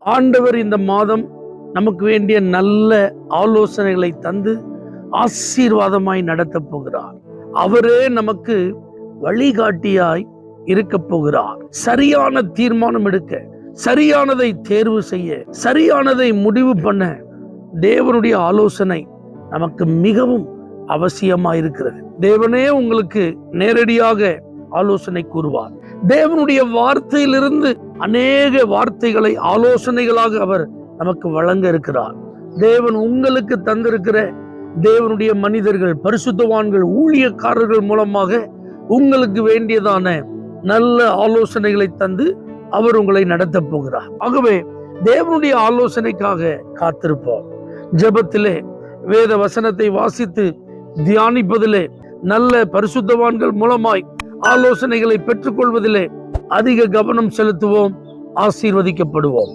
ஆண்டவர் இந்த மாதம் நமக்கு வேண்டிய நல்ல ஆலோசனைகளை தந்து ஆசீர்வாதமாய் நடத்த போகிறார். அவரே நமக்கு வழிகாட்டியாய் இருக்க போகிறார். சரியான தீர்மானம் எடுக்க, சரியானதை தேர்வு செய்ய, சரியானதை முடிவு பண்ண தேவனுடைய ஆலோசனை நமக்கு மிகவும் அவசியமாயிருக்கிறது. தேவனே உங்களுக்கு நேரடியாக ஆலோசனை கூறுவார். தேவனுடைய வார்த்தையிலிருந்து அநேக வார்த்தைகளை ஆலோசனைகளாக அவர் நமக்கு வழங்க இருக்கிறார். தேவன் உங்களுக்கு தந்திருக்கிற தேவனுடைய மனிதர்கள், பரிசுத்தவான்கள், ஊழியக்காரர்கள் மூலமாக உங்களுக்கு வேண்டியதான நல்ல ஆலோசனைகளை தந்து அவர் உங்களை நடத்த போகிறார். ஆகவே தேவனுடைய ஆலோசனைக்காக காத்திருப்போம். ஜெபத்திலே, வேத வசனத்தை வாசித்து தியானிப்பதிலே, நல்ல பரிசுத்தவான்கள் மூலமாய் ஆலோசனைகளை பெற்றுக்கொள்வதிலே அதிக கவனம் செலுத்துவோம். ஆசீர்வதிக்கப்படுவோம்.